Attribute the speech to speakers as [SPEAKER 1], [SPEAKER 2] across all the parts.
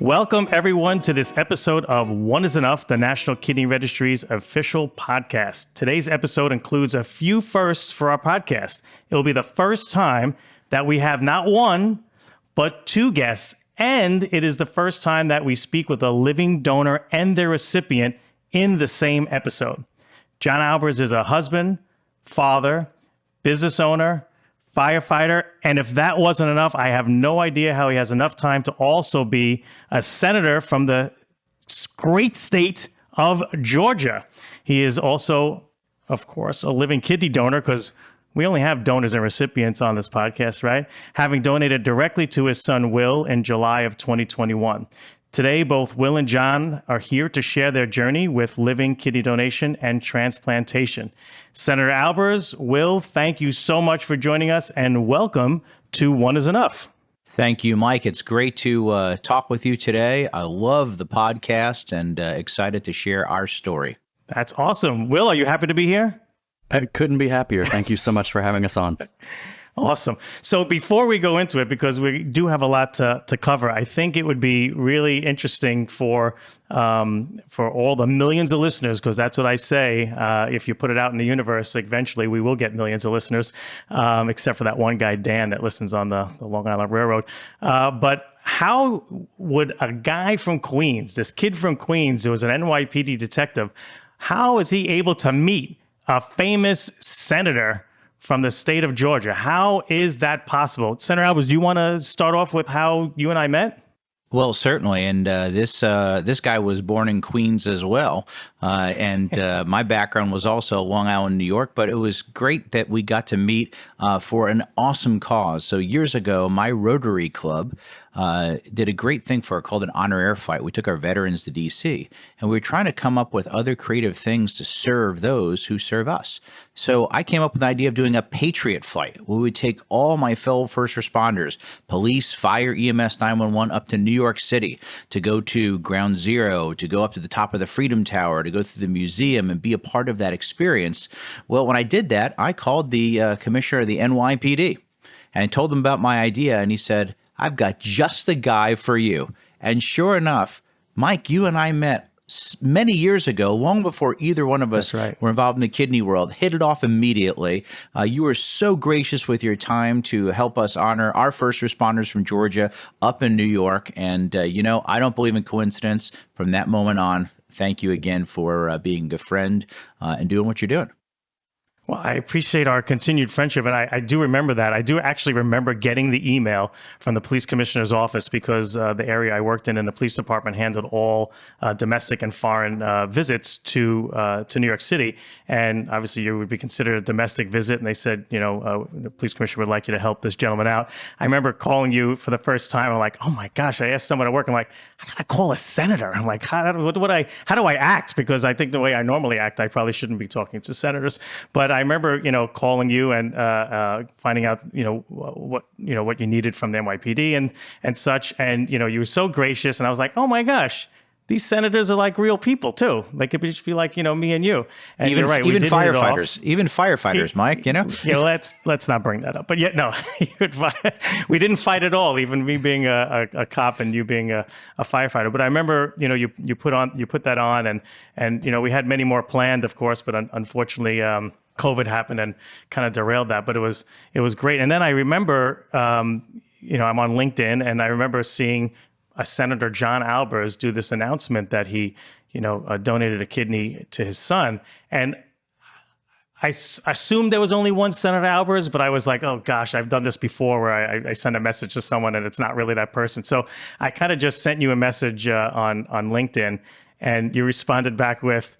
[SPEAKER 1] Welcome, everyone, to this episode of One is Enough, the National Kidney Registry's official podcast. Today's episode includes a few firsts for our podcast. It will be the first time that we have not one, but two guests, and it is the first time that we speak with a living donor and their recipient in the same episode. John Albers is a husband, father, business owner, firefighter, and if that wasn't enough, I have no idea how he has enough time to also be a senator from the great state of Georgia. He is also, of course, a living kidney donor, because we only have donors and recipients on this podcast, right? Having donated directly to his son, Will, in July of 2021. Today, both Will and John are here to share their journey with living kidney donation and transplantation. Senator Albers, Will, thank you so much for joining us, and welcome to One is Enough.
[SPEAKER 2] Thank you, Mike. It's great to talk with you today. I love the podcast and excited to share our story.
[SPEAKER 1] That's awesome. Will, are you happy to be here?
[SPEAKER 3] I couldn't be happier. Thank you so much for having us on.
[SPEAKER 1] Awesome. So before we go into it, because we do have a lot to cover, I think it would be really interesting for all the millions of listeners, because that's what I say. If you put it out in the universe, eventually we will get millions of listeners, except for that one guy, Dan, that listens on the Long Island Railroad. But how would a guy from Queens, this kid from Queens who was an NYPD detective, how is he able to meet a famous senator from the state of Georgia? How is that possible? Senator Albers, do you want to start off with how you and I met?
[SPEAKER 2] Well, certainly. And this guy was born in Queens as well. And my background was also Long Island, New York. But it was great that we got to meet for an awesome cause. So years ago, my Rotary Club did a great thing called an honor air flight. We took our veterans to D.C. and we were trying to come up with other creative things to serve those who serve us. So I came up with the idea of doing a Patriot flight, where we would take all my fellow first responders, police, fire, EMS, 911, up to New York City to go to Ground Zero, to go up to the top of the Freedom Tower, to go through the museum and be a part of that experience. Well, when I did that, I called the commissioner of the NYPD and I told him about my idea, and he said, "I've got just the guy for you." And sure enough, Mike, you and I met many years ago, long before either one of us were involved in the kidney world. Hit it off immediately. You were so gracious with your time to help us honor our first responders from Georgia up in New York. And, I don't believe in coincidence. From that moment on, thank you again for being a friend and doing what you're doing.
[SPEAKER 1] Well, I appreciate our continued friendship, and I do remember that. I do actually remember getting the email from the police commissioner's office, because the area I worked in the police department handled all domestic and foreign visits to New York City. And obviously, you would be considered a domestic visit, and they said, the police commissioner would like you to help this gentleman out. I remember calling you for the first time. I'm like, oh my gosh! I asked someone at work. I'm like, I gotta call a senator. I'm like, how do I act? Because I think the way I normally act, I probably shouldn't be talking to senators, but I remember, calling you and finding out, what you needed from the NYPD and such. And, you were so gracious. And I was like, oh my gosh, these senators are like real people too. They could just be like, me and you. And
[SPEAKER 2] even,
[SPEAKER 1] you're right,
[SPEAKER 2] even firefighters, Mike,
[SPEAKER 1] let's not bring that up. But yet, no, we didn't fight at all. Even me being a cop and you being a firefighter. But I remember, you put that on, and we had many more planned, of course, but unfortunately, COVID happened and kind of derailed that, but it was great. And then I remember, I'm on LinkedIn, and I remember seeing a Senator John Albers do this announcement that he, donated a kidney to his son. And I assumed there was only one Senator Albers, but I was like, oh gosh, I've done this before, where I send a message to someone and it's not really that person. So I kind of just sent you a message on LinkedIn, and you responded back with,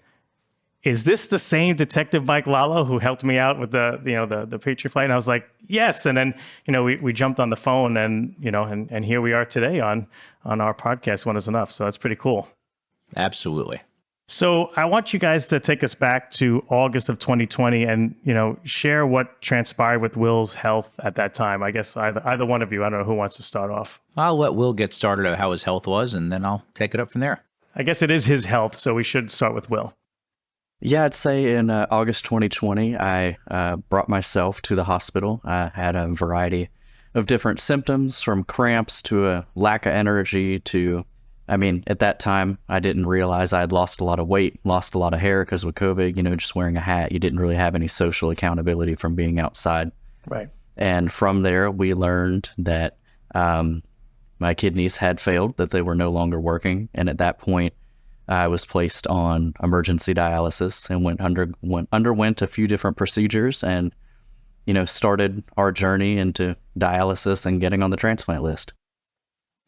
[SPEAKER 1] "Is this the same Detective Mike Lalo who helped me out with the Patriot flight?" And I was like, yes. And then, we jumped on the phone, and, and here we are today on our podcast, One is Enough. So that's pretty cool.
[SPEAKER 2] Absolutely.
[SPEAKER 1] So I want you guys to take us back to August of 2020 and, share what transpired with Will's health at that time. I guess either one of you, I don't know who wants to start off.
[SPEAKER 2] I'll let Will get started on how his health was, and then I'll take it up from there.
[SPEAKER 1] I guess it is his health, so we should start with Will.
[SPEAKER 3] Yeah, I'd say in August 2020, I brought myself to the hospital. I had a variety of different symptoms, from cramps to a lack of energy to I mean, at that time, I didn't realize I had lost a lot of weight, lost a lot of hair because with COVID, just wearing a hat, you didn't really have any social accountability from being outside.
[SPEAKER 1] Right.
[SPEAKER 3] And from there, we learned that my kidneys had failed, that they were no longer working. And at that point, I was placed on emergency dialysis and underwent a few different procedures and, started our journey into dialysis and getting on the transplant list.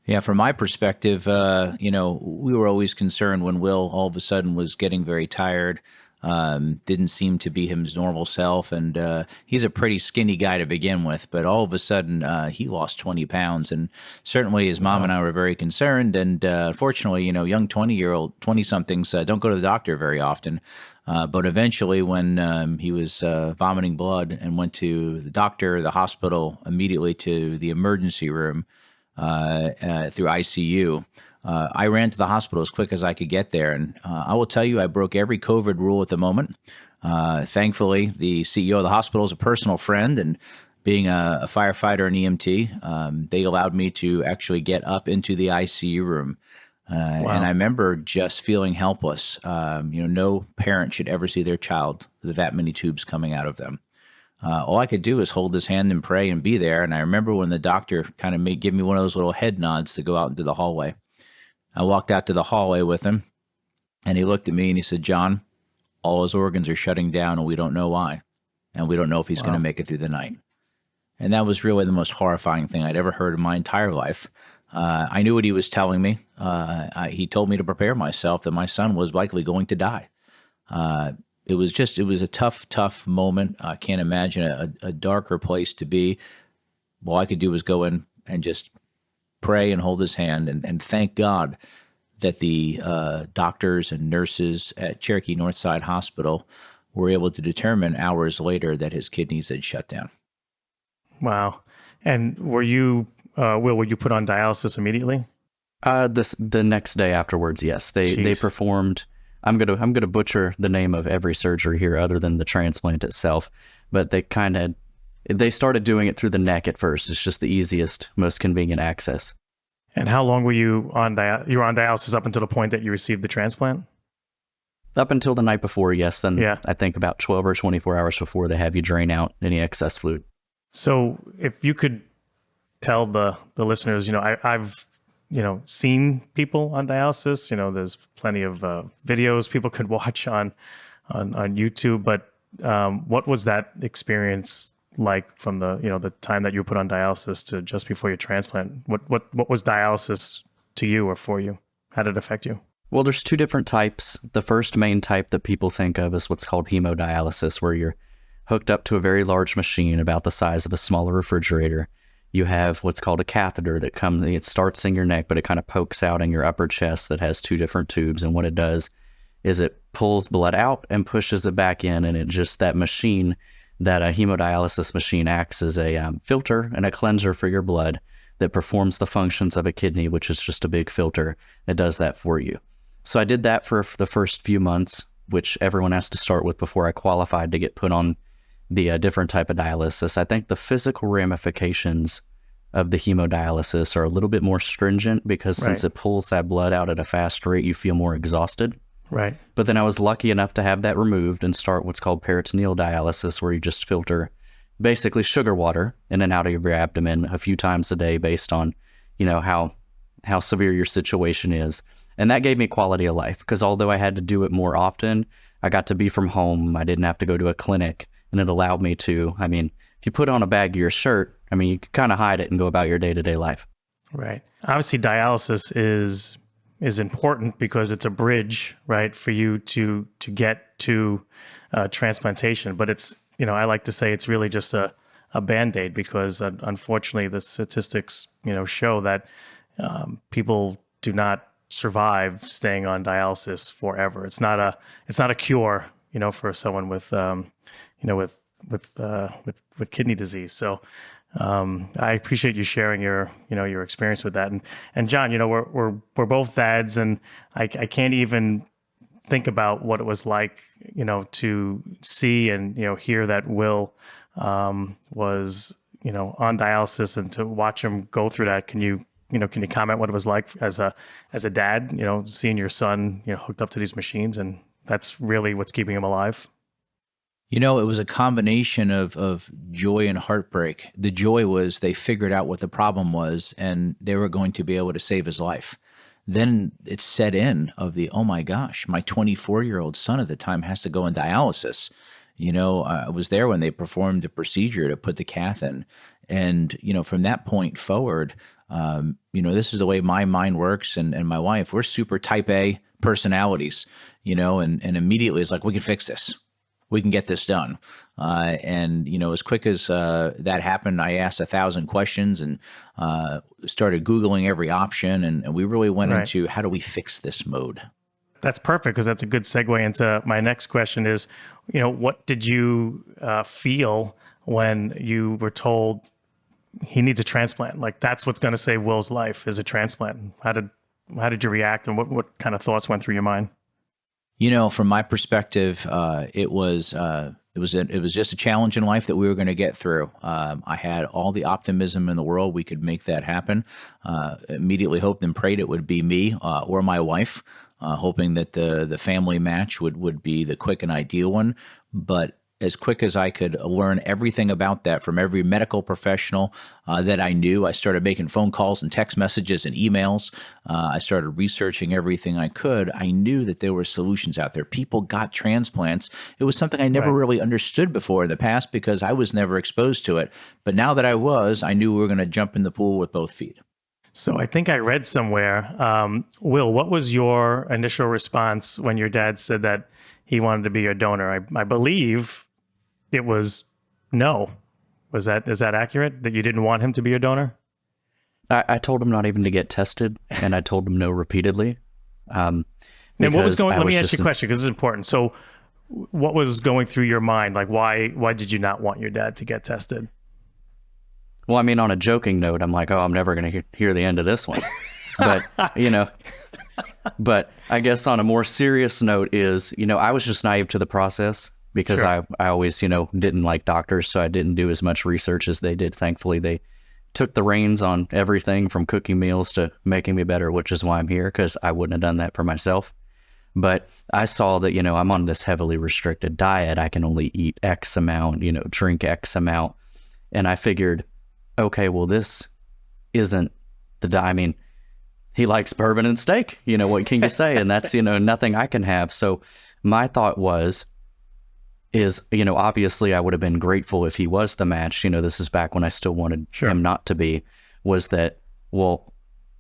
[SPEAKER 2] Yeah, from my perspective, we were always concerned when Will all of a sudden was getting very tired, didn't seem to be his normal self, and he's a pretty skinny guy to begin with, but all of a sudden he lost 20 pounds, and certainly his mom and I were very concerned, and fortunately, young 20-somethings don't go to the doctor very often, but eventually when he was vomiting blood and went to the doctor, the hospital, immediately to the emergency room, through ICU. I ran to the hospital as quick as I could get there. And I will tell you, I broke every COVID rule at the moment. Thankfully, the CEO of the hospital is a personal friend. And being a firefighter and EMT, they allowed me to actually get up into the ICU room. And I remember just feeling helpless. No parent should ever see their child with that many tubes coming out of them. All I could do was hold his hand and pray and be there. And I remember when the doctor kind of give me one of those little head nods to go out into the hallway. I walked out to the hallway with him, and he looked at me and he said, "John, all his organs are shutting down, and we don't know why. And we don't know if he's going to make it through the night." And that was really the most horrifying thing I'd ever heard in my entire life. I knew what he was telling me. He told me to prepare myself that my son was likely going to die. It was a tough moment. I can't imagine a darker place to be. All I could do was go in and just pray and hold his hand and thank God that the doctors and nurses at Cherokee Northside Hospital were able to determine hours later that his kidneys had shut down.
[SPEAKER 1] Wow. And were you put on dialysis immediately?
[SPEAKER 3] The next day afterwards, yes. They performed. I'm gonna butcher the name of every surgery here, other than the transplant itself. But they started doing it through the neck at first. It's just the easiest, most convenient access.
[SPEAKER 1] And how long were you on you were on dialysis up until the point that you received the transplant?
[SPEAKER 3] Up until the night before, yes. Then
[SPEAKER 1] Yeah.
[SPEAKER 3] I think about 12 or 24 hours before they have you drain out any excess fluid.
[SPEAKER 1] So if you could tell the listeners, I've seen people on dialysis. There's plenty of videos people could watch on YouTube. But what was that experience like from the time that you were put on dialysis to just before your transplant? What was dialysis to you or for you? How did it affect you?
[SPEAKER 3] Well, there's two different types. The first main type that people think of is what's called hemodialysis, where you're hooked up to a very large machine about the size of a smaller refrigerator. You have what's called a catheter it starts in your neck, but it kind of pokes out in your upper chest that has two different tubes. And what it does is it pulls blood out and pushes it back in. And that machine, that a hemodialysis machine, acts as a filter and a cleanser for your blood that performs the functions of a kidney, which is just a big filter. It does that for you. So I did that for the first few months, which everyone has to start with before I qualified to get put on the different type of dialysis. I think the physical ramifications of the hemodialysis are a little bit more stringent because since it pulls that blood out at a fast rate, you feel more exhausted.
[SPEAKER 1] Right.
[SPEAKER 3] But then I was lucky enough to have that removed and start what's called peritoneal dialysis, where you just filter basically sugar water in and out of your abdomen a few times a day based on, how severe your situation is. And that gave me quality of life because although I had to do it more often, I got to be from home. I didn't have to go to a clinic. And it allowed me to, if you put on a bag of your shirt, you can kind of hide it and go about your day-to-day life.
[SPEAKER 1] Right. Obviously, dialysis is important because it's a bridge, right, for you to get to transplantation. But it's, I like to say it's really just a Band-Aid because unfortunately the statistics, show that people do not survive staying on dialysis forever. It's not a cure, for someone with with kidney disease. So I appreciate you sharing your experience with that. And John, we're both dads, and I can't even think about what it was like, to see and hear that Will was on dialysis and to watch him go through that. Can you can you comment what it was like as a dad, seeing your son, hooked up to these machines, and that's really what's keeping him alive?
[SPEAKER 2] It was a combination of joy and heartbreak. The joy was they figured out what the problem was, and they were going to be able to save his life. Then it set in of oh my gosh, my 24-year-old son at the time has to go in dialysis. I was there when they performed the procedure to put the cath in. And, from that point forward, this is the way my mind works. And my wife, we're super type A personalities, and immediately it's like, we can fix this. We can get this done. As quick as that happened, I asked 1,000 questions and started Googling every option. And we really went into how do we fix this mode?
[SPEAKER 1] That's perfect, because that's a good segue into my next question is, what did you feel when you were told he needs a transplant? Like, that's what's going to save Will's life is a transplant. How did you react, and what kind of thoughts went through your mind?
[SPEAKER 2] From my perspective, it was just a challenge in life that we were going to get through. I had all the optimism in the world we could make that happen. Immediately hoped and prayed it would be me or my wife, hoping that the family match would be the quick and ideal one. But as quick as I could learn everything about that from every medical professional that I knew, I started making phone calls and text messages and emails. I started researching everything I could. I knew that there were solutions out there. People got transplants. It was something I never really understood before in the past because I was never exposed to it. But now that I knew we were going to jump in the pool with both feet.
[SPEAKER 1] So I think I read somewhere, Will, what was your initial response when your dad said that he wanted to be your donor? I believe it was no. Is that accurate? That you didn't want him to be your donor?
[SPEAKER 3] I told him not even to get tested, and I told him no repeatedly.
[SPEAKER 1] And what was going? Let me ask you a question because it's important. So, what was going through your mind? Like, why did you not want your dad to get tested?
[SPEAKER 3] Well, I mean, on a joking note, I'm like, oh, I'm never going to hear the end of this one. But but I guess on a more serious note is, I was just naive to the process. Because I always, didn't like doctors, so I didn't do as much research as they did. Thankfully, they took the reins on everything from cooking meals to making me better, which is why I'm here, because I wouldn't have done that for myself. But I saw that, I'm on this heavily restricted diet. I can only eat X amount, drink X amount. And I figured, okay, well, this isn't the diet. I mean, he likes bourbon and steak. What can you say? And that's, nothing I can have. So my thought is, obviously I would have been grateful if he was the match. This is back when I still wanted him not to be, was that, well,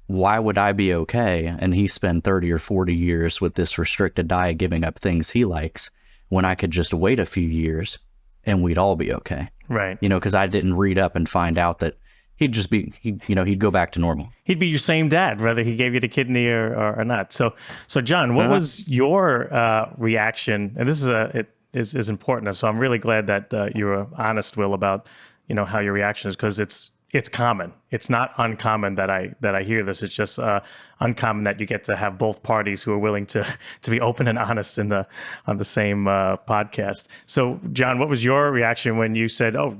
[SPEAKER 3] why would I be okay? And he spent 30 or 40 years with this restricted diet, giving up things he likes, when I could just wait a few years and we'd all be okay.
[SPEAKER 1] Right.
[SPEAKER 3] Because I didn't read up and find out that he'd just be, he'd go back to normal.
[SPEAKER 1] He'd be your same dad, whether he gave you the kidney or not. So John, what was your reaction? And this is important. So I'm really glad that you were honest, Will, about how your reaction is, because it's common. It's not uncommon that I hear this. It's just uncommon that you get to have both parties who are willing to be open and honest on the same podcast. So John, what was your reaction when you said, "Oh,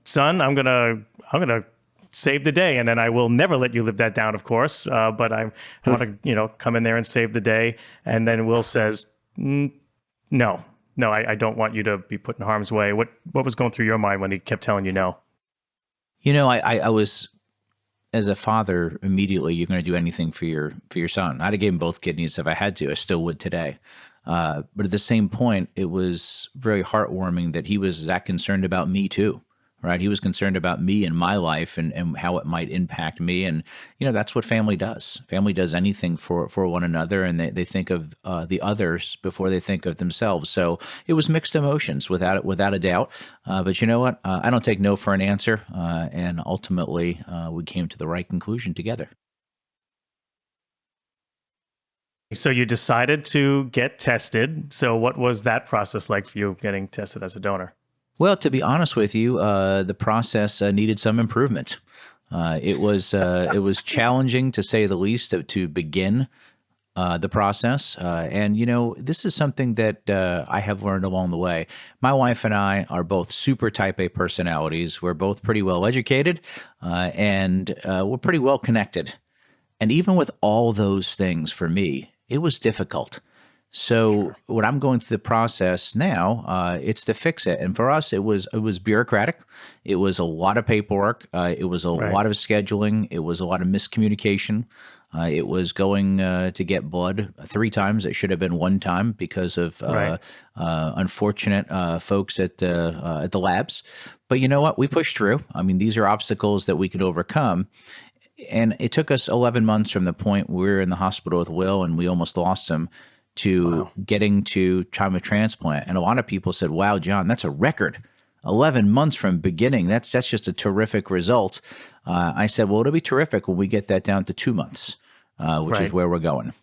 [SPEAKER 1] son, I'm gonna save the day, and then I will never let you live that down, of course, but I want to come in there and save the day," and then Will says, "No. No, I don't want you to be put in harm's way." What was going through your mind when he kept telling you no?
[SPEAKER 2] I was, as a father, immediately, you're going to do anything for your son. I'd have given him both kidneys if I had to. I still would today. But at the same point, it was very heartwarming that he was that concerned about me too. Right. He was concerned about me and my life and how it might impact me. And, that's what family does. Family does anything for one another, and they think of the others before they think of themselves. So it was mixed emotions without a doubt. But you know what? I don't take no for an answer. And ultimately, we came to the right conclusion together.
[SPEAKER 1] So you decided to get tested. So what was that process like for you, getting tested as a donor?
[SPEAKER 2] Well, to be honest with you, the process needed some improvement. It was challenging, to say the least, to begin the process. And this is something that I have learned along the way. My wife and I are both super type A personalities. We're both pretty well educated, and we're pretty well connected. And even with all those things for me, it was difficult. So when I'm going through the process now, it's to fix it. And for us, it was bureaucratic. It was a lot of paperwork. It was a lot of scheduling. It was a lot of miscommunication. It was going to get blood 3 times. It should have been 1 time because of unfortunate folks at the labs. But you know what? We pushed through. I mean, these are obstacles that we could overcome. And it took us 11 months from the point we were in the hospital with Will and we almost lost him to getting to time of transplant. And a lot of people said, wow, John, that's a record. 11 months from beginning. That's just a terrific result. I said, well, it'll be terrific when we get that down to 2 months, which is where we're going.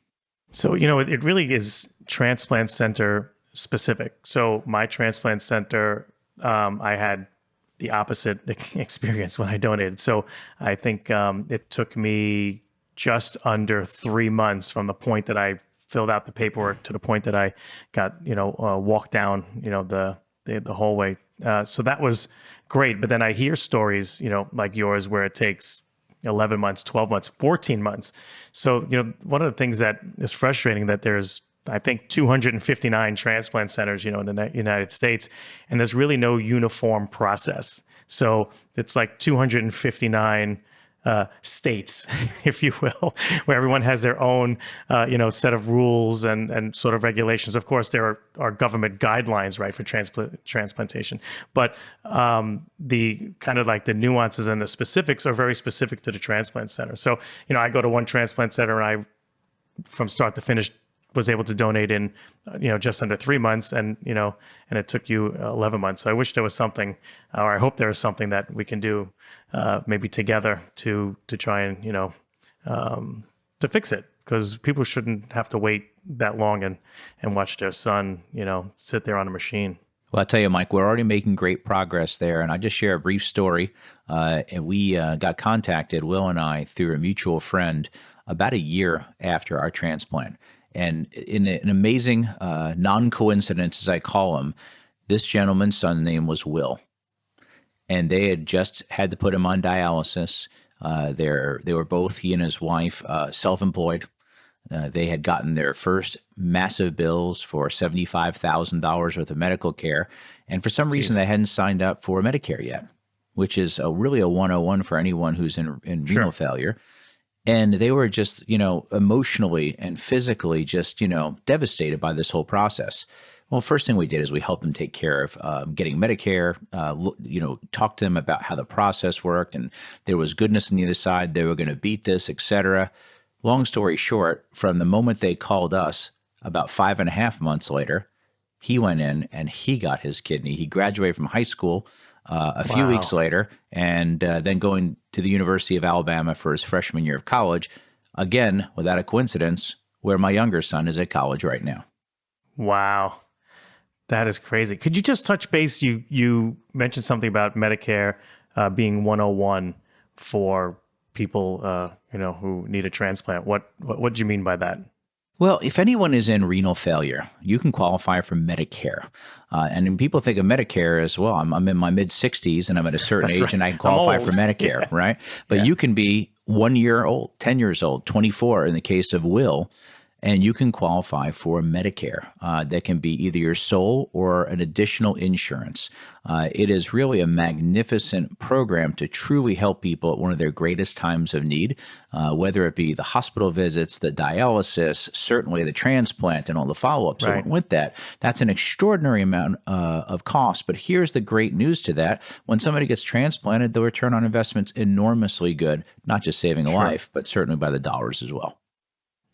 [SPEAKER 1] So, it really is transplant center specific. So my transplant center, I had the opposite experience when I donated. So I think it took me just under 3 months from the point that I filled out the paperwork to the point that I got, walked down, the hallway. So that was great. But then I hear stories, like yours, where it takes 11 months, 12 months, 14 months. So, one of the things that is frustrating that there's, I think, 259 transplant centers, in the United States, and there's really no uniform process. So it's like 259 states, if you will, where everyone has their own, set of rules and sort of regulations. Of course, there are government guidelines, right, for transplantation, but the kind of like the nuances and the specifics are very specific to the transplant center. So, I go to one transplant center and I, from start to finish, was able to donate in, just under 3 months, and it took you 11 months. So I wish there was something, or I hope there is something that we can do, maybe together to try and to fix it, because people shouldn't have to wait that long and watch their son, sit there on a machine.
[SPEAKER 2] Well, I'll tell you, Mike, we're already making great progress there. And I'll just share a brief story. And we got contacted, Will and I, through a mutual friend about a year after our transplant. And in an amazing non-coincidence, as I call him, this gentleman's son's name was Will. And they had just had to put him on dialysis. They were both, he and his wife, self-employed. They had gotten their first massive bills for $75,000 worth of medical care. And for some reason, they hadn't signed up for Medicare yet, which is really a 101 for anyone who's in renal failure. And they were just, emotionally and physically just, devastated by this whole process. Well, first thing we did is we helped them take care of getting Medicare, talked to them about how the process worked, and there was goodness on the other side. They were going to beat this, et cetera. Long story short, from the moment they called us, about 5.5 months later, he went in and he got his kidney. He graduated from high school a few weeks later, and then going to the University of Alabama for his freshman year of college, again, without a coincidence, where my younger son is at college right now.
[SPEAKER 1] Wow. That is crazy. Could you just touch base? You mentioned something about Medicare being 101 for people, who need a transplant. What do you mean by that?
[SPEAKER 2] Well, if anyone is in renal failure, you can qualify for Medicare. And people think of Medicare as, well, I'm in my mid-60s and I'm at a certain age and I can qualify for Medicare, right? But you can be 1 year old, 10 years old, 24 in the case of Will, and you can qualify for Medicare. That can be either your sole or an additional insurance. It is really a magnificent program to truly help people at one of their greatest times of need, whether it be the hospital visits, the dialysis, certainly the transplant, and all the follow-ups that went with that. That's an extraordinary amount of cost. But here's the great news to that. When somebody gets transplanted, the return on investment's enormously good, not just saving a life, but certainly by the dollars as well.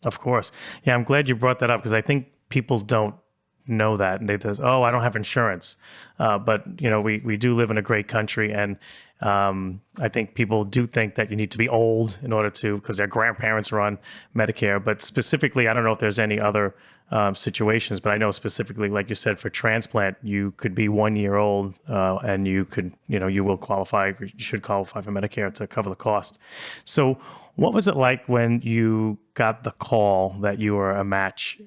[SPEAKER 1] Of course. Yeah, I'm glad you brought that up, because I think people don't know that. And they say, oh, I don't have insurance. But, we do live in a great country. And I think people do think that you need to be old in order to, because their grandparents are on Medicare. But specifically, I don't know if there's any other situations, but I know specifically, like you said, for transplant, you could be 1 year old and you could, you will qualify, you should qualify for Medicare to cover the cost. So what was it like when you got the call that you were a match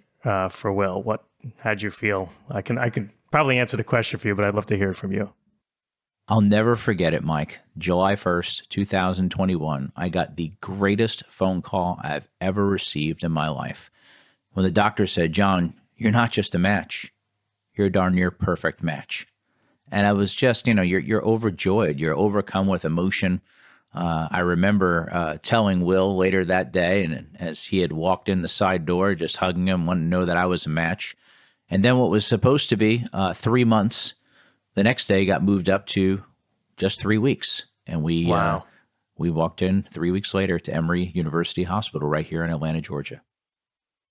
[SPEAKER 1] for Will? How'd you feel? I could probably answer the question for you, but I'd love to hear it from you.
[SPEAKER 2] I'll never forget it, Mike. July 1st, 2021, I got the greatest phone call I've ever received in my life. When the doctor said, John, you're not just a match. You're a darn near perfect match. And I was just, you're overjoyed. You're overcome with emotion. I remember telling Will later that day, and as he had walked in the side door, just hugging him, wanting to know that I was a match. And then what was supposed to be 3 months, the next day got moved up to just 3 weeks. And we walked in 3 weeks later to Emory University Hospital right here in Atlanta, Georgia.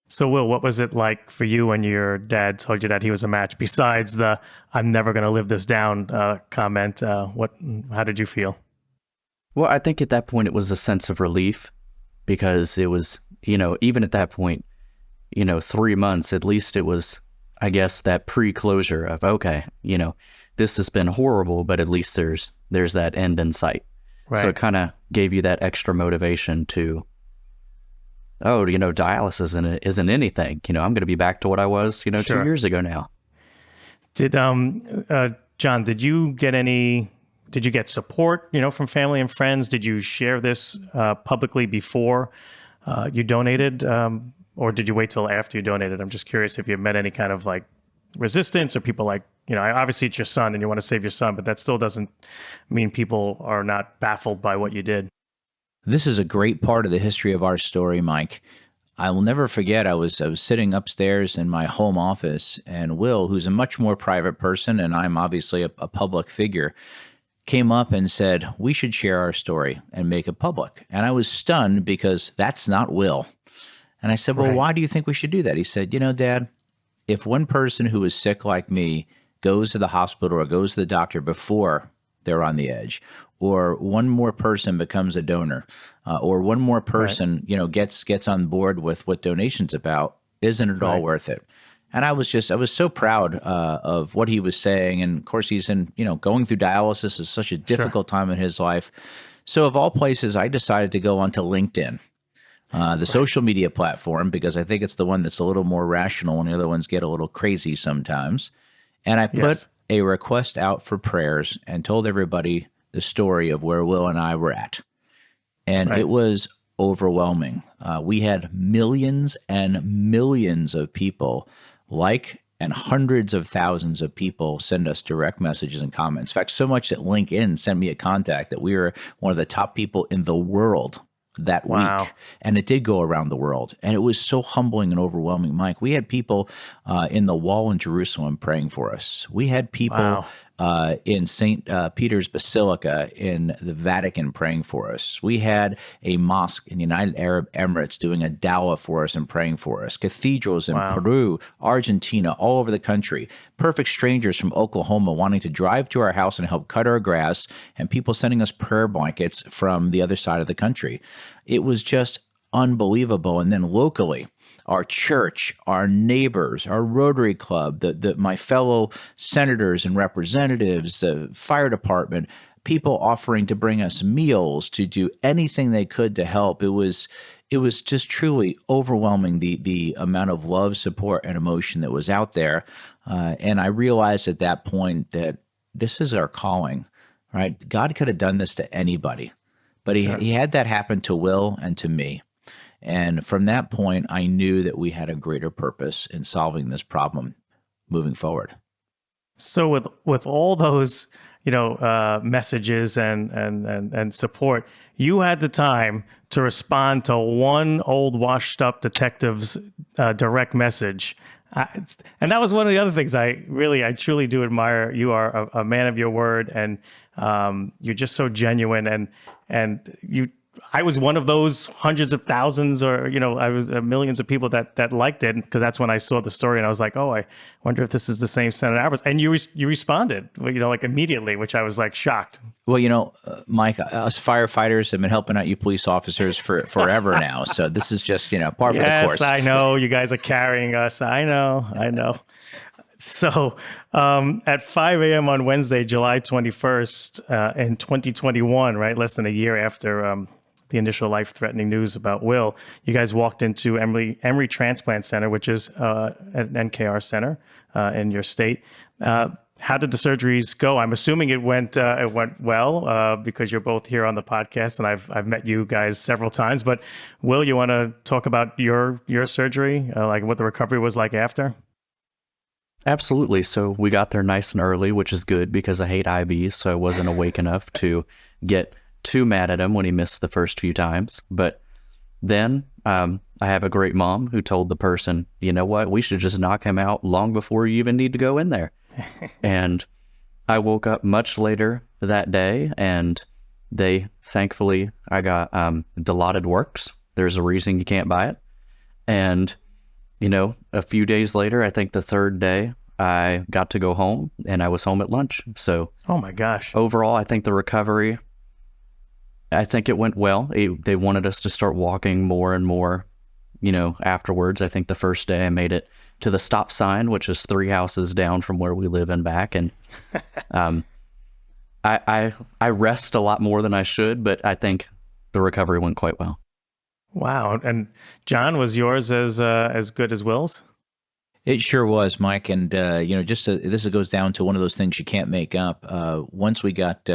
[SPEAKER 1] So, Will, what was it like for you when your dad told you that he was a match? Besides the "I'm never going to live this down" comment, how did you feel?
[SPEAKER 3] Well, I think at that point it was a sense of relief because it was, even at that point, 3 months, at least it was, I guess, that pre-closure of, okay, this has been horrible, but at least there's that end in sight. Right. So it kind of gave you that extra motivation to, dialysis isn't anything. I'm going to be back to what I was,
[SPEAKER 1] Sure.
[SPEAKER 3] 2 years ago now.
[SPEAKER 1] Did John, did you get support, from family and friends? Did you share this publicly before you donated, or did you wait till after you donated? I'm just curious if you met any kind of like resistance or people like, obviously it's your son and you want to save your son, but that still doesn't mean people are not baffled by what you did.
[SPEAKER 2] This is a great part of the history of our story, Mike. I will never forget, I was sitting upstairs in my home office, and Will, who's a much more private person, and I'm obviously a public figure, came up and said, we should share our story and make it public. And I was stunned because that's not Will. And I said, well, Why do you think we should do that? He said, Dad, if one person who is sick like me goes to the hospital or goes to the doctor before they're on the edge, or one more person becomes a donor, or one more person, gets on board with what donation's about, isn't it all worth it? And I was so proud of what he was saying. And of course, he's going through dialysis is such a difficult time in his life. So of all places, I decided to go onto LinkedIn, the social media platform, because I think it's the one that's a little more rational and the other ones get a little crazy sometimes. And I put a request out for prayers and told everybody the story of where Will and I were at. And it was overwhelming. We had millions and millions of people and hundreds of thousands of people send us direct messages and comments. In fact, so much that LinkedIn sent me a contact that we were one of the top people in the world that week. And it did go around the world. And it was so humbling and overwhelming, Mike. We had people in the wall in Jerusalem praying for us. We had people in St. Peter's Basilica in the Vatican praying for us. We had a mosque in the United Arab Emirates doing a dawah for us and praying for us. Cathedrals in Peru, Argentina, all over the country. Perfect strangers from Oklahoma wanting to drive to our house and help cut our grass, and people sending us prayer blankets from the other side of the country. It was just unbelievable. And then locally, our church, our neighbors, our Rotary Club, my fellow senators and representatives, the fire department, people offering to bring us meals, to do anything they could to help. It was just truly overwhelming, the amount of love, support, and emotion that was out there. And I realized at that point that this is our calling, right? God could have done this to anybody, but he had that happen to Will and to me. And from that point, I knew that we had a greater purpose in solving this problem moving forward.
[SPEAKER 1] So with all those, messages and support, you had the time to respond to one old washed up detective's direct message. And that was one of the other things I truly do admire. You are a man of your word, and you're just so genuine, and I was one of those hundreds of thousands, or I was millions of people that liked it, because that's when I saw the story and I was like, oh, I wonder if this is the same Senator Albers. And you responded, like immediately, which I was like shocked.
[SPEAKER 2] Well, Mike, us firefighters have been helping out you police officers for forever now. So this is just par for the course.
[SPEAKER 1] Yes, I know you guys are carrying us. I know. So at 5 a.m. on Wednesday, July 21st, in 2021, right, less than a year after the initial life-threatening news about Will, you guys walked into Emory Transplant Center, which is an NKR center in your state. How did the surgeries go? I'm assuming it went well because you're both here on the podcast, and I've met you guys several times. But Will, you want to talk about your surgery, like what the recovery was like after?
[SPEAKER 3] Absolutely. So we got there nice and early, which is good because I hate IVs, so I wasn't awake enough to get too mad at him when he missed the first few times. But then I have a great mom who told the person, you know what, we should just knock him out long before you even need to go in there. And I woke up much later that day, and thankfully, I got Dilaudid works. There's a reason you can't buy it. And, a few days later, I think the third day, I got to go home, and I was home at lunch. So,
[SPEAKER 1] oh my gosh.
[SPEAKER 3] Overall, I think the recovery, I think it went well. They wanted us to start walking more and more, afterwards. I think the first day I made it to the stop sign, which is 3 houses down from where we live and back. And I rest a lot more than I should, but I think the recovery went quite well.
[SPEAKER 1] Wow. And John, was yours as good as Will's?
[SPEAKER 2] It sure was, Mike. And, this goes down to one of those things you can't make up. Once we got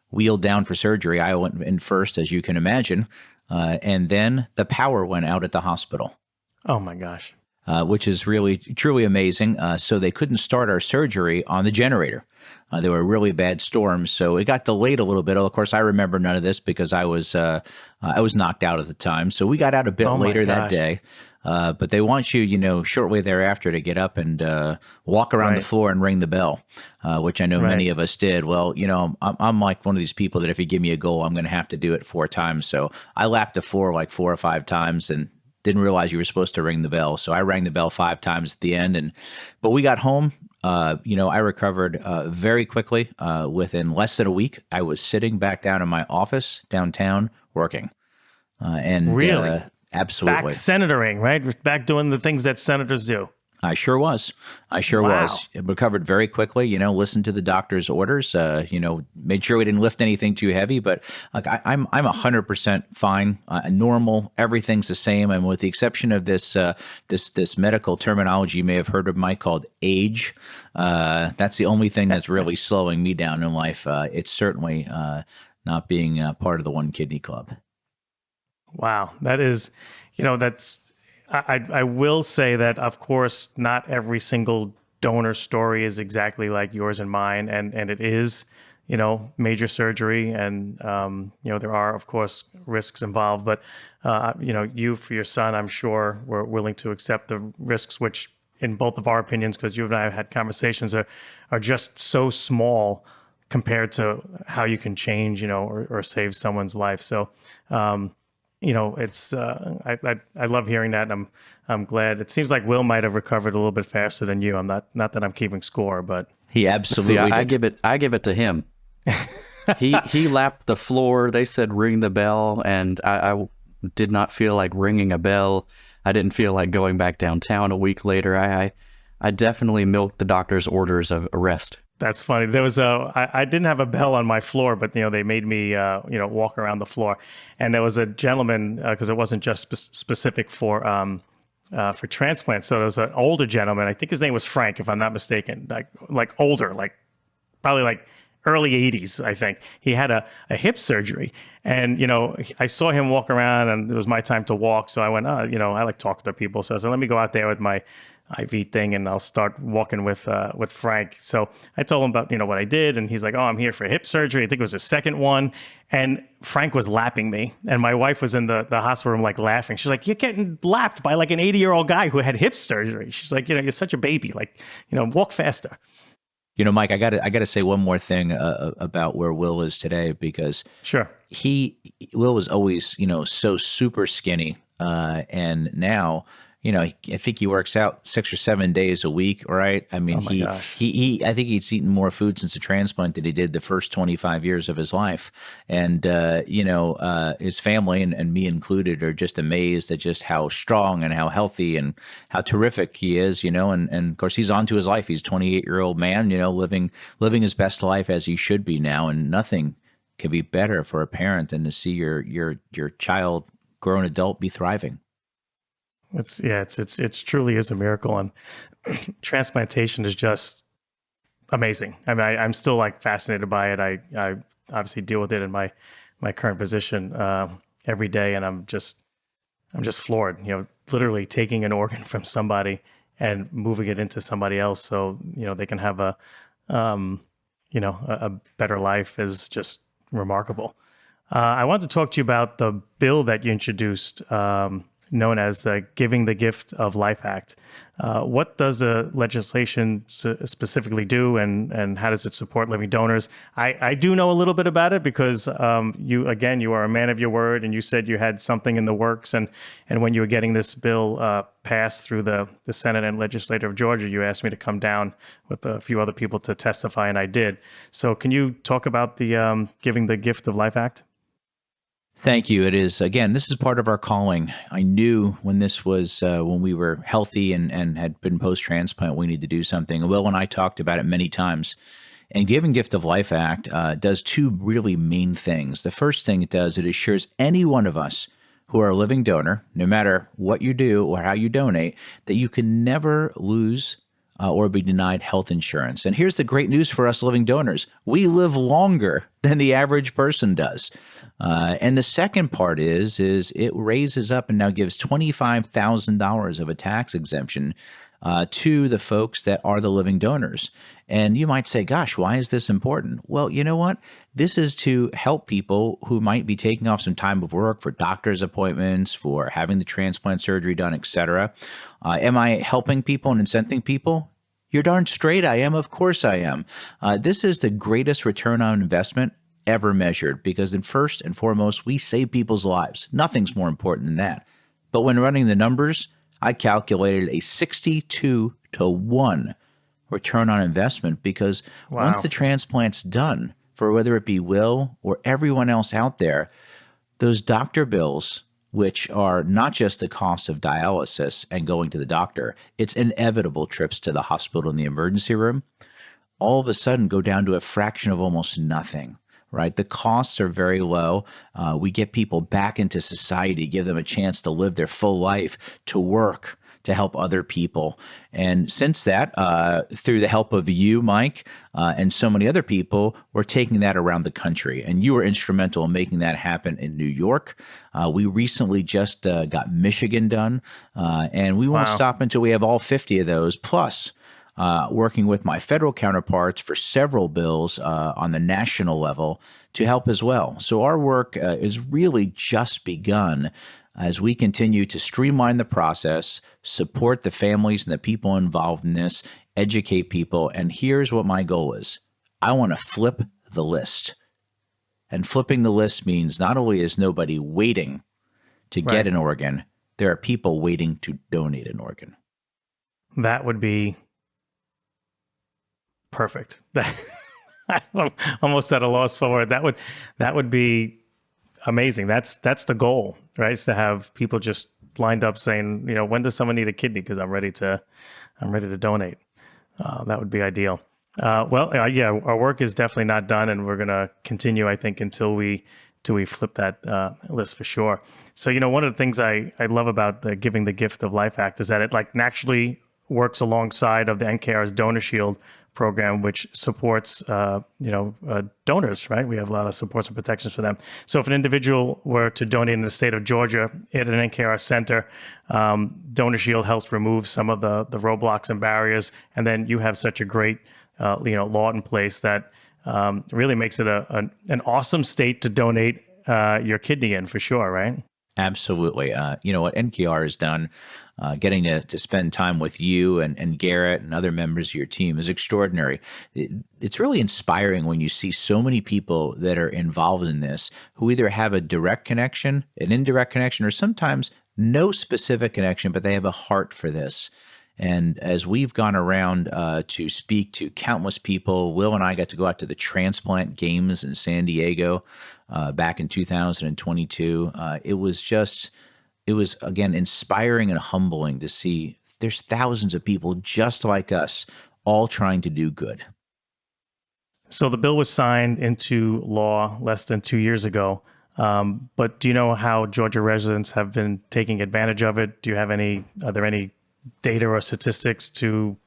[SPEAKER 2] wheeled down for surgery, I went in first, as you can imagine. And then the power went out at the hospital.
[SPEAKER 1] Oh, my gosh.
[SPEAKER 2] Which is really, truly amazing. So they couldn't start our surgery on the generator. There were really bad storms, so it got delayed a little bit. Of course, I remember none of this because I was knocked out at the time. So we got out a bit later that day. But they want you, shortly thereafter to get up and walk around the floor and ring the bell, which I know many of us did. Well, I'm like one of these people that if you give me a goal, I'm going to have to do it 4 times. So I lapped the floor like 4 or 5 times and didn't realize you were supposed to ring the bell. So I rang the bell 5 times at the end. But we got home. I recovered very quickly. Within less than a week, I was sitting back down in my office downtown working.
[SPEAKER 1] Really?
[SPEAKER 2] Absolutely.
[SPEAKER 1] Back senatoring, right? Back doing the things that senators do.
[SPEAKER 2] I sure was.
[SPEAKER 1] Wow.
[SPEAKER 2] It recovered very quickly, listened to the doctor's orders, made sure we didn't lift anything too heavy, but like I'm 100% fine, normal, everything's the same. And with the exception of this medical terminology you may have heard of, Mike, called age, that's the only thing that's really slowing me down in life. It's certainly not being part of the One Kidney Club.
[SPEAKER 1] Wow. That is, I will say that, of course, not every single donor story is exactly like yours and mine. And it is, major surgery. And, there are, of course, risks involved. But, you, for your son, I'm sure were willing to accept the risks, which in both of our opinions, because you and I have had conversations, are just so small compared to how you can change, or save someone's life. So, it's I love hearing that, and I'm glad. It seems like Will might have recovered a little bit faster than you. I'm not that I'm keeping score, but
[SPEAKER 2] he absolutely.
[SPEAKER 3] See, I give it to him. He lapped the floor. They said ring the bell, and I did not feel like ringing a bell. I didn't feel like going back downtown a week later. I definitely milked the doctor's orders of arrest.
[SPEAKER 1] That's funny. There was I didn't have a bell on my floor, but they made me walk around the floor, and there was a gentleman because it wasn't just specific for transplant. So there was an older gentleman. I think his name was Frank, if I'm not mistaken. Like older, like probably like early 80s. I think he had a hip surgery, and I saw him walk around, and it was my time to walk. So I went, I like talking to people, so I said, let me go out there with my IV thing, and I'll start walking with Frank. So I told him about what I did, and he's like, "Oh, I'm here for hip surgery." I think it was his second one, and Frank was lapping me, and my wife was in the hospital room like laughing. She's like, "You're getting lapped by like an 80-year-old guy who had hip surgery." She's like, "You're such a baby. Like, walk faster."
[SPEAKER 2] Mike, I gotta say one more thing about where Will is today, because
[SPEAKER 1] sure,
[SPEAKER 2] Will was always so super skinny, and now. I think he works out 6 or 7 days a week, right? I mean, he I think he's eaten more food since the transplant than he did the first 25 years of his life. And, his family and me included are just amazed at just how strong and how healthy and how terrific he is, and of course he's on to his life. He's a 28-year-old man, living his best life as he should be now. And nothing could be better for a parent than to see your child, grown adult, be thriving.
[SPEAKER 1] It's truly is a miracle, and transplantation is just amazing. I mean, I'm still like fascinated by it. I obviously deal with it in my current position every day, and I'm just floored. Literally taking an organ from somebody and moving it into somebody else, so they can have a better life is just remarkable. I want to talk to you about the bill that you introduced, known as the Giving the Gift of Life Act. What does the legislation specifically do, and how does it support living donors? I do know a little bit about it because you are a man of your word, and you said you had something in the works. And when you were getting this bill passed through the Senate and legislature of Georgia, you asked me to come down with a few other people to testify, and I did. So can you talk about the Giving the Gift of Life Act?
[SPEAKER 2] Thank you. It is, again, this is part of our calling. I knew when this was, when we were healthy and had been post-transplant, we need to do something. Will and I talked about it many times. And Giving Gift of Life Act does two really main things. The first thing it does, it assures any one of us who are a living donor, no matter what you do or how you donate, that you can never lose or be denied health insurance. And here's the great news for us living donors. We live longer than the average person does. And the second part is it raises up and now gives $25,000 of a tax exemption to the folks that are the living donors. And you might say, gosh, why is this important? Well, you know what? This is to help people who might be taking off some time of work for doctor's appointments, for having the transplant surgery done, et cetera. Am I helping people and incenting people? You're darn straight I am. Of course I am. This is the greatest return on investment ever measured because then first and foremost, we save people's lives. Nothing's more important than that. But when running the numbers, I calculated a 62-to-1 return on investment because once the transplant's done, for whether it be Will or everyone else out there, those doctor bills, which are not just the cost of dialysis and going to the doctor, it's inevitable trips to the hospital in the emergency room, all of a sudden go down to a fraction of almost nothing, right? The costs are very low. We get people back into society, give them a chance to live their full life, to work, to help other people. And since that, through the help of you, Mike, and so many other people, we're taking that around the country. And you were instrumental in making that happen in New York. We recently just got Michigan done. And we won't stop until we have all 50 of those. Plus, working with my federal counterparts for several bills on the national level to help as well. So our work is really just begun as we continue to streamline the process, support the families and the people involved in this, educate people. And here's what my goal is. I want to flip the list. And flipping the list means not only is nobody waiting to get an organ, there are people waiting to donate an organ.
[SPEAKER 1] That would be perfect. I'm almost at a loss for word. That would be amazing. That's the goal, right? Is to have people just lined up saying, when does someone need a kidney? Because I'm ready to donate. That would be ideal. Our work is definitely not done, and we're going to continue, I think, until we flip that list for sure. So, one of the things I love about the Giving the Gift of Life Act is that it naturally works alongside of the NKR's Donor Shield program, which supports, donors, right? We have a lot of supports and protections for them. So if an individual were to donate in the state of Georgia at an NKR center, Donor Shield helps remove some of the roadblocks and barriers. And then you have such a great, law in place that really makes it an awesome state to donate your kidney in for sure, right?
[SPEAKER 2] Absolutely. What NKR has done, getting to spend time with you and Garrett and other members of your team is extraordinary. It's really inspiring when you see so many people that are involved in this who either have a direct connection, an indirect connection, or sometimes no specific connection, but they have a heart for this. And as we've gone around to speak to countless people, Will and I got to go out to the transplant games in San Diego back in 2022. It was, again, inspiring and humbling to see there's thousands of people just like us all trying to do good.
[SPEAKER 1] So the bill was signed into law less than 2 years ago. But do you know how Georgia residents have been taking advantage of it? Are there any data or statistics to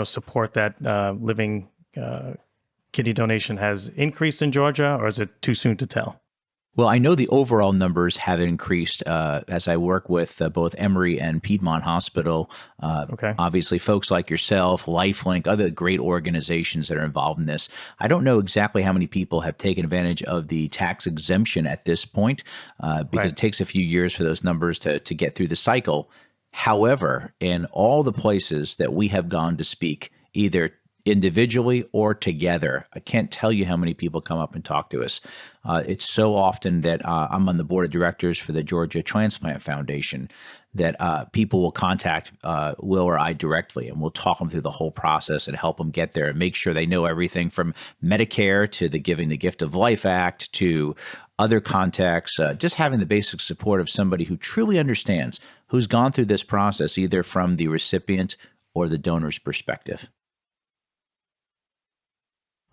[SPEAKER 1] support that living kidney donation has increased in Georgia, or is it too soon to tell?
[SPEAKER 2] Well, I know the overall numbers have increased as I work with both Emory and Piedmont Hospital.
[SPEAKER 1] Okay.
[SPEAKER 2] Obviously, folks like yourself, LifeLink, other great organizations that are involved in this. I don't know exactly how many people have taken advantage of the tax exemption at this point because it takes a few years for those numbers to get through the cycle. However, in all the places that we have gone to speak, either individually or together, I can't tell you how many people come up and talk to us. It's so often that I'm on the board of directors for the Georgia Transplant Foundation that people will contact Will or I directly, and we'll talk them through the whole process and help them get there and make sure they know everything from Medicare to the Giving the Gift of Life Act to other contexts, just having the basic support of somebody who truly understands, who's gone through this process, either from the recipient or the donor's perspective.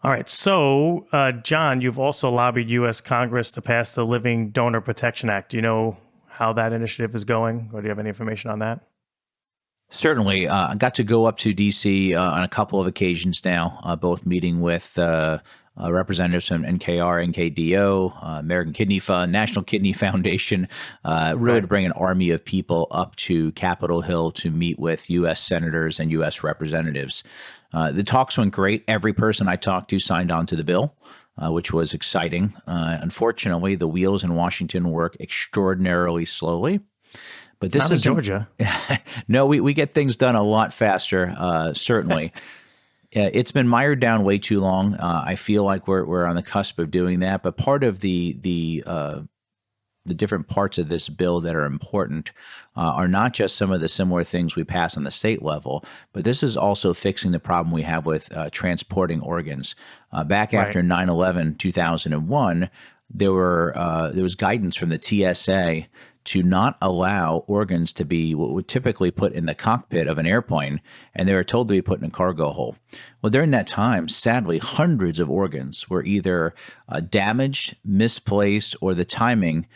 [SPEAKER 1] All right. So, John, you've also lobbied U.S. Congress to pass the Living Donor Protection Act. Do you know how that initiative is going, or do you have any information on that?
[SPEAKER 2] Certainly. I got to go up to D.C. On a couple of occasions now, both meeting with representatives from NKR, NKDO, American Kidney Fund, National Kidney Foundation, really to bring an army of people up to Capitol Hill to meet with U.S. senators and U.S. representatives. The talks went great. Every person I talked to signed on to the bill, which was exciting. Unfortunately, the wheels in Washington work extraordinarily slowly. But this is
[SPEAKER 1] Georgia.
[SPEAKER 2] No, we get things done a lot faster, certainly. It's been mired down way too long. I feel like we're on the cusp of doing that. But part of the different parts of this bill that are important are not just some of the similar things we pass on the state level, but this is also fixing the problem we have with transporting organs. Back after 9/11, 2001, there was guidance from the TSA to not allow organs to be what would typically put in the cockpit of an airplane, and they were told to be put in a cargo hold. Well, during that time, sadly, hundreds of organs were either damaged, misplaced, or the timing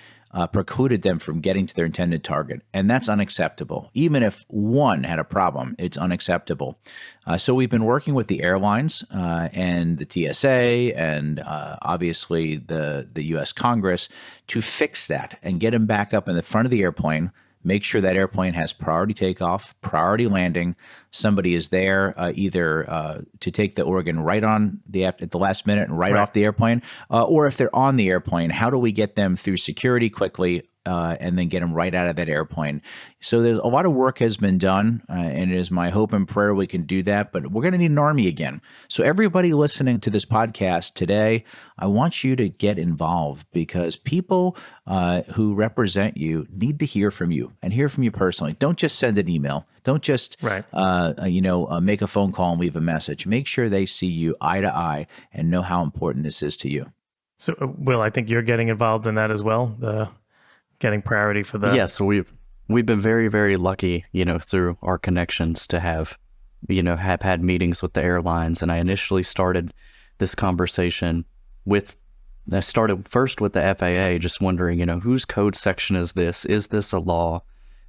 [SPEAKER 2] precluded them from getting to their intended target. And that's unacceptable. Even if one had a problem, it's unacceptable. So we've been working with the airlines and the TSA and obviously the U.S. Congress to fix that and get them back up in the front of the airplane, make sure that airplane has priority takeoff, priority landing. Somebody is there either to take the organ right on at the last minute and right off the airplane, or if they're on the airplane, how do we get them through security quickly and then get them right out of that airplane? So there's a lot of work has been done, and it is my hope and prayer we can do that, but we're going to need an army again. So everybody listening to this podcast today, I want you to get involved because people who represent you need to hear from you and hear from you personally. Don't just send an email. Don't just make a phone call and leave a message. Make sure they see you eye to eye and know how important this is to you.
[SPEAKER 1] So, Will, I think you're getting involved in that as well, the getting priority for the...
[SPEAKER 3] Yes, we've been very, very lucky, through our connections to have had meetings with the airlines. And I initially started this conversation I started first with the FAA, just wondering, whose code section is this? Is this a law?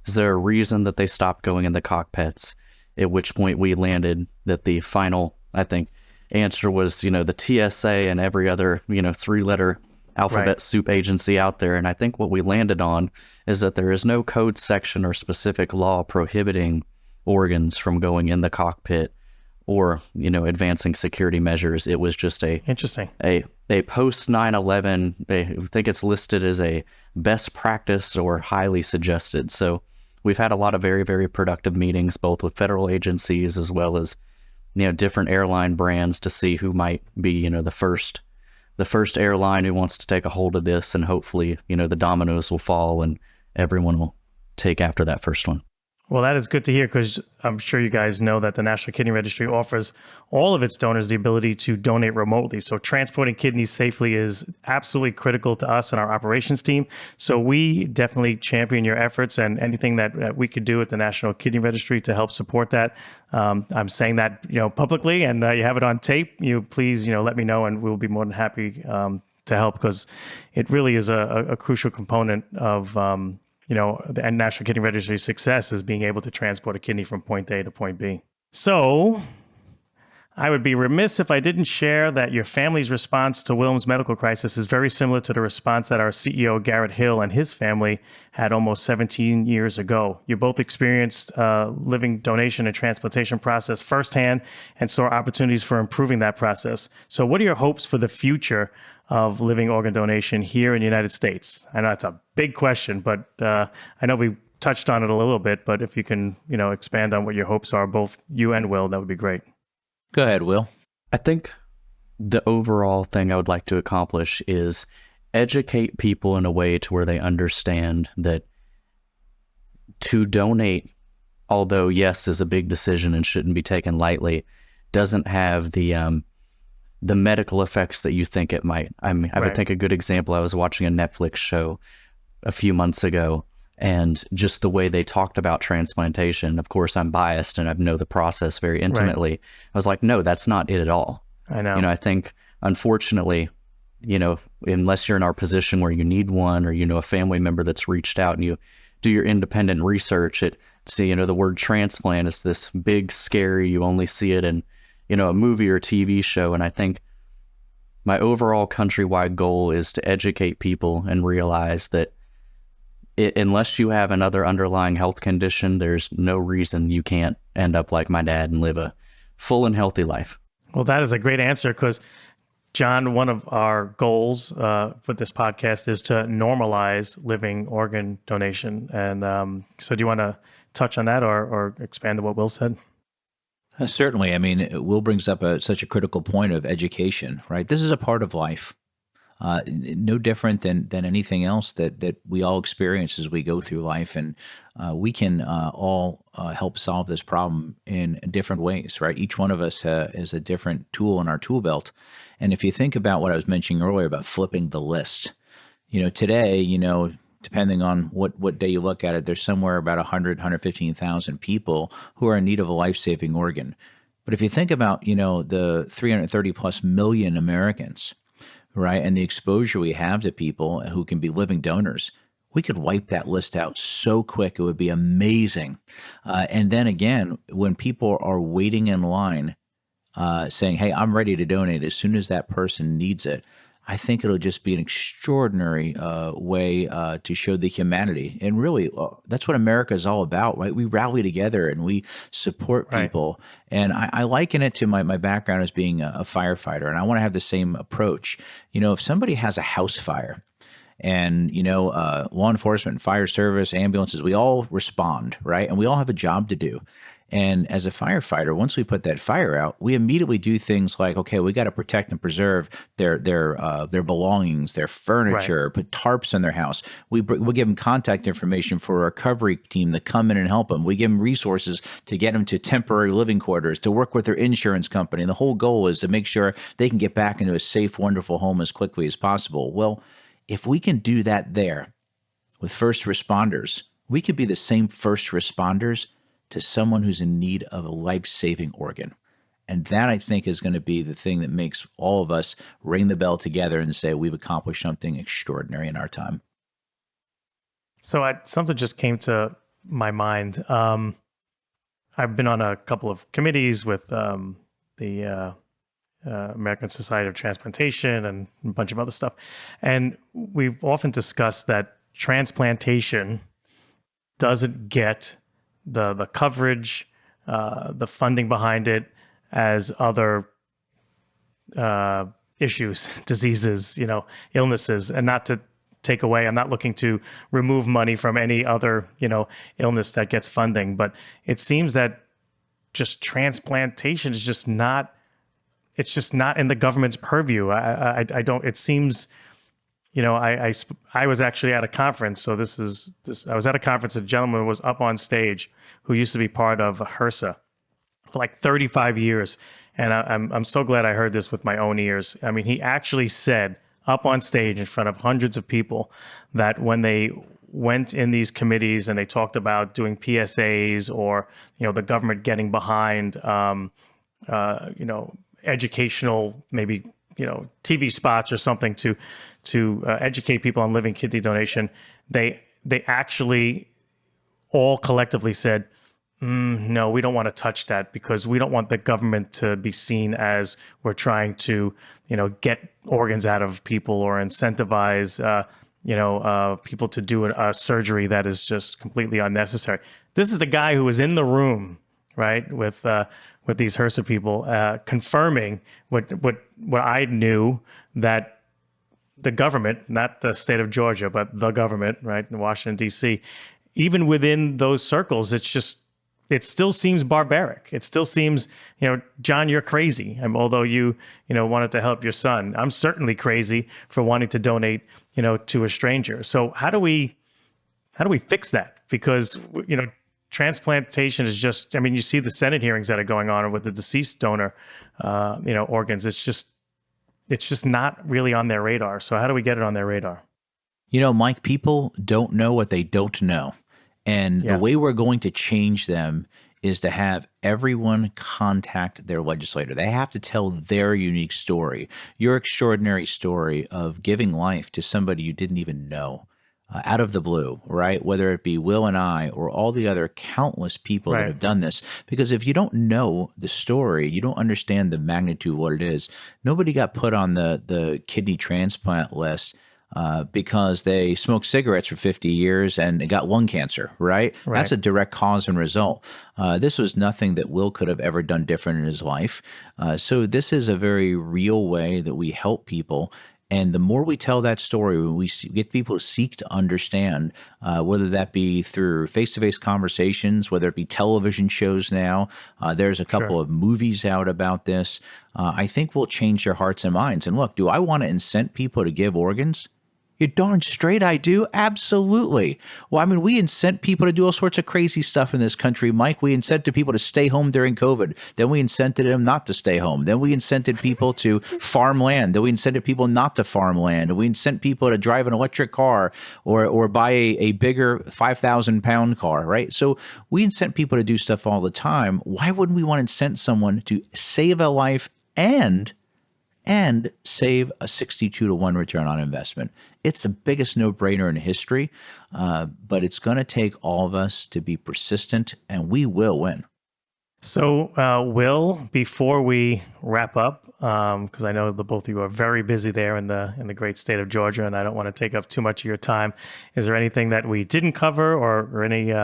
[SPEAKER 3] Is there a reason that they stopped going in the cockpits? At which point we landed that the final, I think, answer was, the TSA and every other, three-letter alphabet soup agency out there. And I think what we landed on is that there is no code section or specific law prohibiting organs from going in the cockpit or, advancing security measures. It was just a post 9/11, I think it's listed as a best practice or highly suggested. So we've had a lot of very, very productive meetings, both with federal agencies as well as, different airline brands to see who might be, the first airline who wants to take a hold of this, and hopefully, the dominoes will fall and everyone will take after that first one.
[SPEAKER 1] Well, that is good to hear because I'm sure you guys know that the National Kidney Registry offers all of its donors the ability to donate remotely. So transporting kidneys safely is absolutely critical to us and our operations team. So we definitely champion your efforts and anything that we could do at the National Kidney Registry to help support that. I'm saying that publicly, and you have it on tape. Please let me know, and we'll be more than happy to help because it really is a crucial component of the National Kidney Registry's success is being able to transport a kidney from point A to point B. So I would be remiss if I didn't share that your family's response to Wilm's medical crisis is very similar to the response that our CEO, Garrett Hill, and his family had almost 17 years ago. You both experienced living donation and transplantation process firsthand and saw opportunities for improving that process. So what are your hopes for the future of living organ donation here in the United States? I know it's a big question, but I know we touched on it a little bit, but if you can, expand on what your hopes are, both you and Will, that would be great.
[SPEAKER 2] Go ahead, Will.
[SPEAKER 3] I think the overall thing I would like to accomplish is educate people in a way to where they understand that to donate, although yes, is a big decision and shouldn't be taken lightly, doesn't have the medical effects that you think it might. I would think a good example, I was watching a Netflix show a few months ago, and just the way they talked about transplantation, of course, I'm biased and I know the process very intimately. Right. I was like, no, that's not it at all.
[SPEAKER 1] I know.
[SPEAKER 3] I think, unfortunately, unless you're in our position where you need one, or, a family member that's reached out and you do your independent research, the word transplant is this big, scary, you only see it in, a movie or TV show. And I think my overall countrywide goal is to educate people and realize that unless you have another underlying health condition, there's no reason you can't end up like my dad and live a full and healthy life.
[SPEAKER 1] Well, that is a great answer, because John, one of our goals for this podcast is to normalize living organ donation. And so do you want to touch on that or expand on what Will said?
[SPEAKER 2] Certainly. I mean, Will brings up such a critical point of education, right? This is a part of life. No different than anything else that we all experience as we go through life. And we can all help solve this problem in different ways, right? Each one of us is a different tool in our tool belt. And if you think about what I was mentioning earlier about flipping the list, today, depending on what day you look at it, there's somewhere about 115,000 people who are in need of a life-saving organ. But if you think about, the 330 plus million Americans, right, and the exposure we have to people who can be living donors, we could wipe that list out so quick. It would be amazing. And then again, when people are waiting in line saying, hey, I'm ready to donate as soon as that person needs it, I think it'll just be an extraordinary way to show the humanity. And really, that's what America is all about, right? We rally together and we support people. Right. And I liken it to my background as being a firefighter, and I want to have the same approach. If somebody has a house fire, and, law enforcement, fire service, ambulances, we all respond, right? And we all have a job to do. And as a firefighter, once we put that fire out, we immediately do things like, okay, we got to protect and preserve their belongings, their furniture, right, put tarps on their house. We give them contact information for a recovery team to come in and help them. We give them resources to get them to temporary living quarters, to work with their insurance company. And the whole goal is to make sure they can get back into a safe, wonderful home as quickly as possible. Well, if we can do that there with first responders, we could be the same first responders to someone who's in need of a life-saving organ. And that, I think, is going to be the thing that makes all of us ring the bell together and say we've accomplished something extraordinary in our time.
[SPEAKER 1] So something just came to my mind. I've been on a couple of committees with the American Society of Transplantation and a bunch of other stuff. And we've often discussed that transplantation doesn't get the coverage, the funding behind it as other issues, diseases, illnesses. And not to take away, I'm not looking to remove money from any other, illness that gets funding, but it seems that just transplantation is just not, it's just not in the government's purview. I don't, it seems, I was actually at a conference. So I was at a conference. A gentleman was up on stage who used to be part of HRSA for like 35 years. And I'm so glad I heard this with my own ears. I mean, he actually said up on stage in front of hundreds of people that when they went in these committees and they talked about doing PSAs or, the government getting behind, educational, maybe, TV spots or something to educate people on living kidney donation, they actually all collectively said, No, we don't want to touch that because we don't want the government to be seen as we're trying to, get organs out of people or incentivize, people to do a surgery that is just completely unnecessary. This is the guy who was in the room, right, with these HRSA people, confirming what I knew, that the government, not the state of Georgia, but the government, right, in Washington, D.C., even within those circles, it still seems barbaric. It still seems, John, you're crazy. Although you wanted to help your son, I'm certainly crazy for wanting to donate, to a stranger. So how do we fix that? Because, transplantation is just, you see the Senate hearings that are going on with the deceased donor, organs. It's just not really on their radar. So how do we get it on their radar?
[SPEAKER 2] Mike, people don't know what they don't know. And the way we're going to change them is to have everyone contact their legislator. They have to tell their unique story, your extraordinary story of giving life to somebody you didn't even know, out of the blue, right? Whether it be Will and I or all the other countless people that have done this. Because if you don't know the story, you don't understand the magnitude of what it is. Nobody got put on the kidney transplant list because they smoked cigarettes for 50 years and got lung cancer, right? That's a direct cause and result. This was nothing that Will could have ever done different in his life. So this is a very real way that we help people. And the more we tell that story, when we get people to seek to understand, whether that be through face-to-face conversations, whether it be television shows now, there's a couple of movies out about this, I think we'll change their hearts and minds. And look, do I want to incent people to give organs? You're darn straight I do. Absolutely. Well, we incent people to do all sorts of crazy stuff in this country, Mike. We incented people to stay home during COVID. Then we incented them not to stay home. Then we incented people to farm land. Then we incented people not to farm land. We incent people to drive an electric car or buy a bigger 5,000-pound car, right? So we incent people to do stuff all the time. Why wouldn't we want to incent someone to save a life and save a 62-to-1 return on investment? It's the biggest no-brainer in history, but it's going to take all of us to be persistent, and we will win.
[SPEAKER 1] So, Will, before we wrap up, because I know the both of you are very busy there in the great state of Georgia, and I don't want to take up too much of your time, is there anything that we didn't cover or any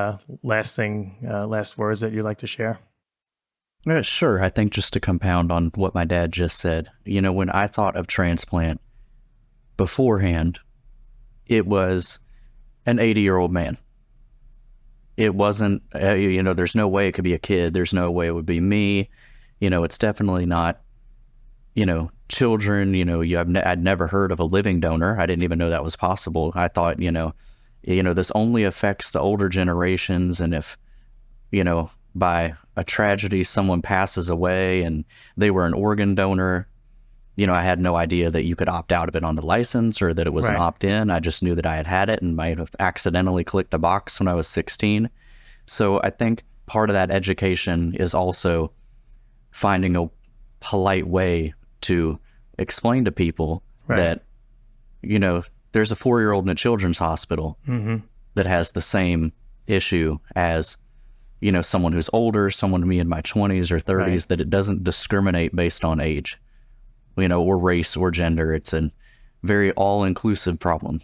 [SPEAKER 1] last words that you'd like to share?
[SPEAKER 3] Sure. I think just to compound on what my dad just said, when I thought of transplant beforehand, it was an 80-year-old man. It wasn't, there's no way it could be a kid. There's no way it would be me. It's definitely not, children. I'd never heard of a living donor. I didn't even know that was possible. I thought, this only affects the older generations. And if, by a tragedy, someone passes away and they were an organ donor, I had no idea that you could opt out of it on the license or that it was an opt-in. I just knew that I had it and might have accidentally clicked a box when I was 16. So I think part of that education is also finding a polite way to explain to people that, there's a 4-year-old in a children's hospital that has the same issue as someone who's older, someone me in my 20s or 30s, that it doesn't discriminate based on age, or race or gender. It's a very all-inclusive problem.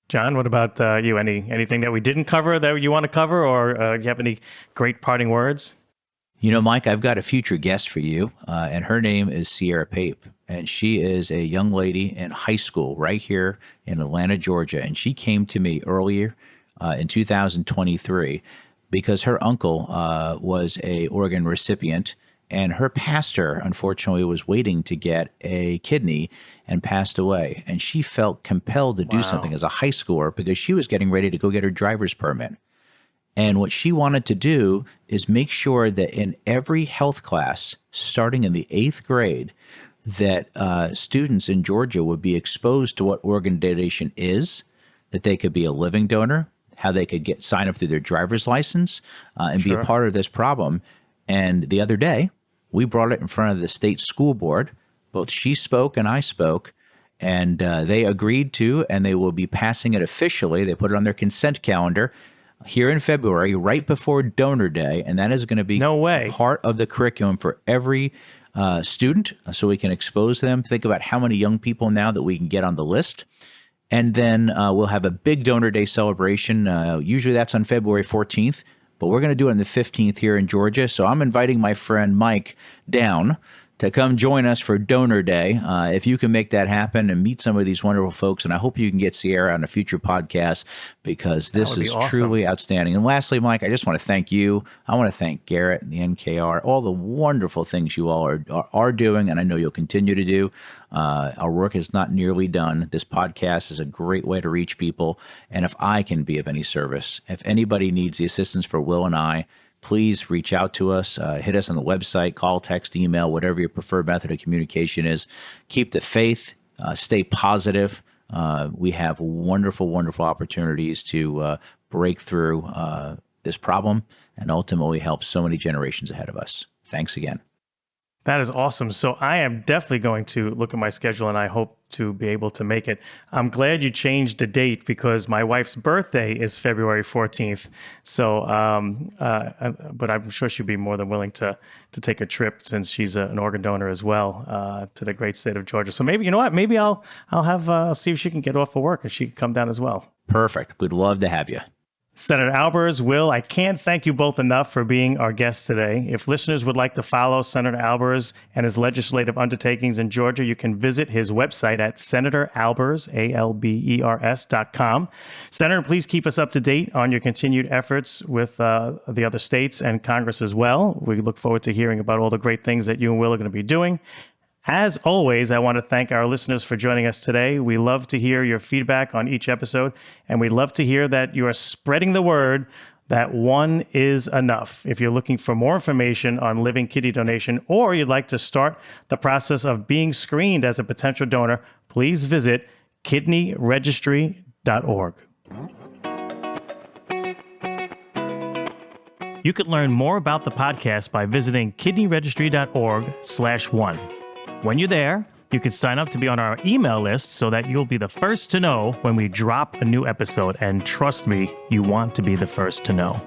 [SPEAKER 1] John, what about you? Anything that we didn't cover that you want to cover, or do you have any great parting words?
[SPEAKER 2] Mike, I've got a future guest for you, and her name is Sierra Pape, and she is a young lady in high school right here in Atlanta, Georgia, and she came to me earlier in 2023 because her uncle was a organ recipient, and her pastor, unfortunately, was waiting to get a kidney and passed away. And she felt compelled to do something as a high schooler because she was getting ready to go get her driver's permit. And what she wanted to do is make sure that in every health class, starting in the 8th grade, that students in Georgia would be exposed to what organ donation is, that they could be a living donor, how they could sign up through their driver's license and be a part of this problem. And the other day, we brought it in front of the state school board. Both she spoke and I spoke, and they agreed to, and they will be passing it officially. They put it on their consent calendar here in February, right before Donor Day, and that is going to be
[SPEAKER 1] No way.
[SPEAKER 2] part of the curriculum for every student, so we can expose them. Think about how many young people now that we can get on the list. And then we'll have a big Donor Day celebration. Usually that's on February 14th, but we're going to do it on the 15th here in Georgia. So I'm inviting my friend Mike down to come join us for Donor Day. If you can make that happen and meet some of these wonderful folks, and I hope you can get Sierra on a future podcast, because this is
[SPEAKER 1] awesome.
[SPEAKER 2] truly outstanding. And lastly, Mike, I just want to thank you. I want to thank Garrett and the NKR, all the wonderful things you all are doing, and I know you'll continue to do. Our work is not nearly done. This podcast is a great way to reach people, and if I can be of any service, if anybody needs the assistance for Will and I, please reach out to us, hit us on the website, call, text, email, whatever your preferred method of communication is. Keep the faith, stay positive. We have wonderful, wonderful opportunities to break through this problem and ultimately help so many generations ahead of us. Thanks again.
[SPEAKER 1] That is awesome. So I am definitely going to look at my schedule, and I hope to be able to make it. I'm glad you changed the date, because my wife's birthday is February 14th. So, but I'm sure she'd be more than willing to take a trip, since she's an organ donor as well, to the great state of Georgia. So maybe, you know what? Maybe I'll see if she can get off of work and she can come down as well.
[SPEAKER 2] Perfect. We'd love to have you.
[SPEAKER 1] Senator Albers, Will, I can't thank you both enough for being our guests today. If listeners would like to follow Senator Albers and his legislative undertakings in Georgia, you can visit his website at senatoralbers, ALBERS.com. Senator, please keep us up to date on your continued efforts with the other states and Congress as well. We look forward to hearing about all the great things that you and Will are going to be doing. As always, I want to thank our listeners for joining us today. We love to hear your feedback on each episode, and we love to hear that you are spreading the word that one is enough. If you're looking for more information on living kidney donation, or you'd like to start the process of being screened as a potential donor, please visit kidneyregistry.org. You could learn more about the podcast by visiting kidneyregistry.org/one. When you're there, you can sign up to be on our email list so that you'll be the first to know when we drop a new episode. And trust me, you want to be the first to know.